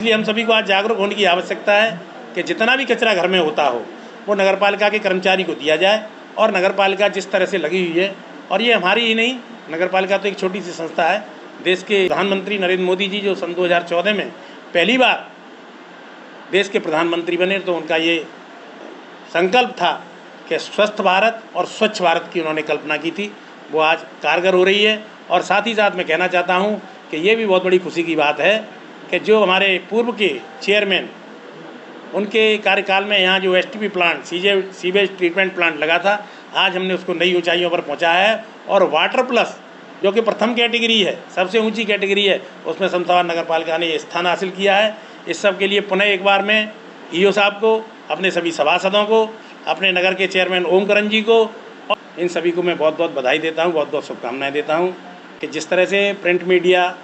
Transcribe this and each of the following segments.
इसलिए हम सभी को आज जागरूक होने की आवश्यकता है कि जितना भी कचरा घर में होता हो वो नगरपालिका के कर्मचारी को दिया जाए। और नगरपालिका जिस तरह से लगी हुई है, और ये हमारी ही नहीं, नगरपालिका तो एक छोटी सी संस्था है। देश के प्रधानमंत्री नरेंद्र मोदी जी जो सन 2014 में पहली बार देश के प्रधानमंत्री बने तो उनका ये संकल्प था कि स्वस्थ भारत और स्वच्छ भारत की उन्होंने कल्पना की थी, वो आज कारगर हो रही है। और साथ ही साथ मैं कहना चाहता हूँ कि ये भी बहुत बड़ी खुशी की बात है कि जो हमारे पूर्व के चेयरमैन उनके कार्यकाल में यहाँ जो STP plant sewage treatment plant लगा था, आज हमने उसको नई ऊंचाइयों पर पहुँचाया है। और वाटर प्लस जो कि प्रथम कैटेगरी है, सबसे ऊंची कैटेगरी है, उसमें शमशाबाद नगर पालिका ने स्थान हासिल किया है। इस सब के लिए पुनः एक बार मैं ईओ साहब को, अपने सभी सभासदों को, अपने नगर के चेयरमैन ओमकरण जी को और इन सभी को मैं बहुत बहुत बधाई देता हूँ, बहुत बहुत शुभकामनाएँ देता हूँ कि जिस तरह से प्रिंट मीडिया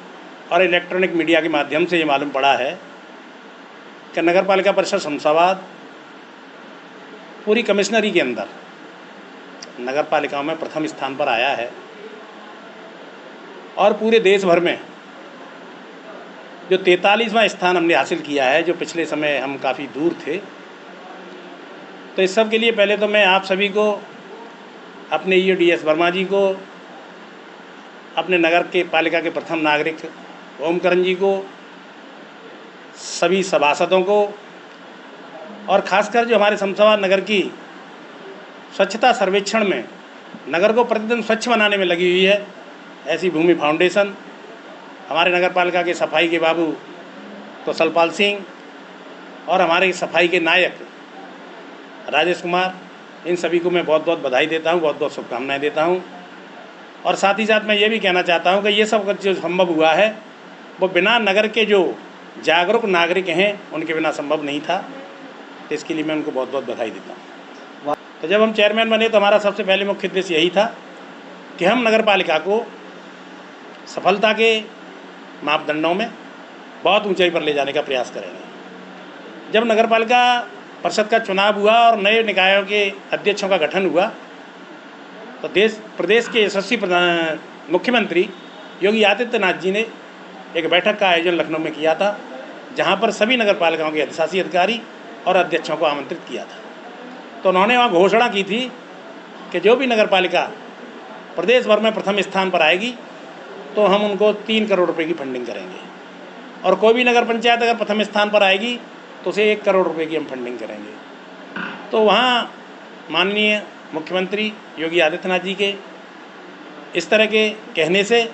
और इलेक्ट्रॉनिक मीडिया के माध्यम से ये मालूम पड़ा है कि नगर पालिका परिषद शमशाबाद पूरी कमिश्नरी के अंदर नगर पालिकाओं में प्रथम स्थान पर आया है। और पूरे देश भर में जो 43वां स्थान हमने हासिल किया है, जो पिछले समय हम काफ़ी दूर थे। तो इस सब के लिए पहले तो मैं आप सभी को, अपने ईओ DS वर्मा जी को, अपने नगर के पालिका के प्रथम नागरिक ओमकरण जी को, सभी सभासदों को और ख़ासकर जो हमारे शमशाबाद नगर की स्वच्छता सर्वेक्षण में नगर को प्रतिदिन स्वच्छ बनाने में लगी हुई है ऐसी भूमि फाउंडेशन, हमारे नगर पालिका के सफाई के बाबू कौशलपाल सिंह और हमारे सफाई के नायक राजेश कुमार, इन सभी को मैं बहुत बहुत बधाई देता हूँ, बहुत बहुत शुभकामनाएँ देता हूँ। और साथ ही साथ मैं ये भी कहना चाहता हूँ कि ये सब जो संभव हुआ है वो बिना नगर के जो जागरूक नागरिक हैं उनके बिना संभव नहीं था। तो इसके लिए मैं उनको बहुत बहुत बधाई देता हूँ। तो जब हम चेयरमैन बने तो हमारा सबसे पहले मुख्य उद्देश्य यही था कि हम नगर पालिका को सफलता के मापदंडों में बहुत ऊंचाई पर ले जाने का प्रयास करेंगे। जब नगर पालिका परिषद का चुनाव हुआ और नए निकायों के अध्यक्षों का गठन हुआ तो प्रदेश के यशस्वी मुख्यमंत्री योगी आदित्यनाथ जी ने एक बैठक का आयोजन लखनऊ में किया था, जहां पर सभी नगर पालिकाओं के अधिशासी अधिकारी और अध्यक्षों को आमंत्रित किया था। तो उन्होंने वहाँ घोषणा की थी कि जो भी नगर पालिका प्रदेश भर में प्रथम स्थान पर आएगी तो हम उनको 3 करोड़ रुपए की फंडिंग करेंगे, और कोई भी नगर पंचायत अगर प्रथम स्थान पर आएगी तो उसे 1 करोड़ रुपए की हम फंडिंग करेंगे। तो वहाँ माननीय मुख्यमंत्री योगी आदित्यनाथ जी के इस तरह के कहने से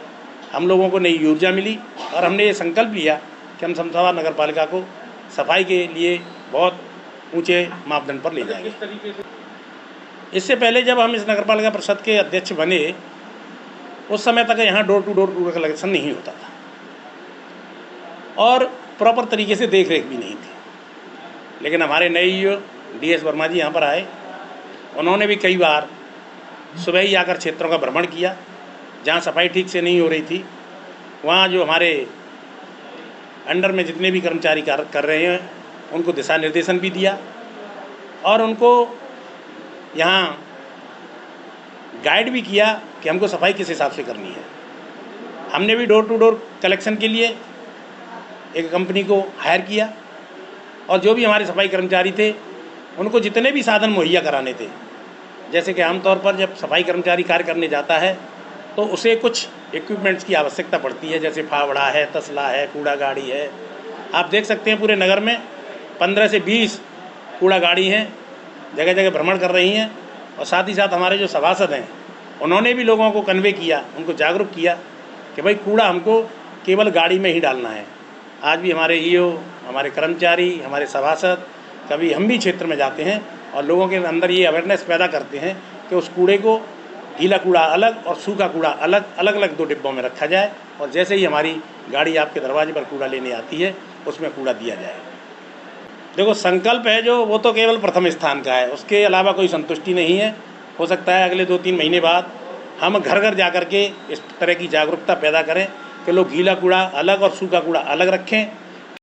हम लोगों को नई ऊर्जा मिली और हमने ये संकल्प लिया कि हम शमशाबाद नगर पालिका को सफाई के लिए बहुत ऊंचे मापदंड पर ले जाएंगे। इससे पहले जब हम इस नगर पालिका परिषद के अध्यक्ष बने उस समय तक यहाँ डोर टू डोर कलेक्शन नहीं होता था और प्रॉपर तरीके से देख रेख भी नहीं थी। लेकिन हमारे नए ईओ DS वर्मा जी यहाँ पर आए, उन्होंने भी कई बार सुबह ही आकर क्षेत्रों का भ्रमण किया जहाँ सफाई ठीक से नहीं हो रही थी। वहाँ जो हमारे अंडर में जितने भी कर्मचारी कर रहे हैं उनको दिशा निर्देशन भी दिया और उनको यहाँ गाइड भी किया कि हमको सफाई किस हिसाब से करनी है। हमने भी डोर टू डोर कलेक्शन के लिए एक कंपनी को हायर किया और जो भी हमारे सफाई कर्मचारी थे उनको जितने भी साधन मुहैया कराने थे, जैसे कि आमतौर पर जब सफाई कर्मचारी कार्य करने जाता है तो उसे कुछ इक्विपमेंट्स की आवश्यकता पड़ती है, जैसे फावड़ा है, तसला है, कूड़ा गाड़ी है। आप देख सकते हैं पूरे नगर में 15 से 20 कूड़ा गाड़ी हैं, जगह जगह भ्रमण कर रही हैं। और साथ ही साथ हमारे जो सभासद हैं उन्होंने भी लोगों को कन्वे किया, उनको जागरूक किया कि भाई कूड़ा हमको केवल गाड़ी में ही डालना है। आज भी हमारे ईओ, हमारे कर्मचारी, हमारे सभासद, कभी हम भी क्षेत्र में जाते हैं और लोगों के अंदर ये अवेयरनेस पैदा करते हैं कि उस कूड़े को गीला कूड़ा अलग और सूखा कूड़ा अलग अलग 2 डिब्बों में रखा जाए और जैसे ही हमारी गाड़ी आपके दरवाजे पर कूड़ा लेने आती है उसमें कूड़ा दिया जाए। देखो, संकल्प है जो वो तो केवल प्रथम स्थान का है, उसके अलावा कोई संतुष्टि नहीं है। हो सकता है अगले 2-3 महीने बाद हम घर घर जा कर के इस तरह की जागरूकता पैदा करें कि लोग गीला कूड़ा अलग और सूखा कूड़ा अलग रखें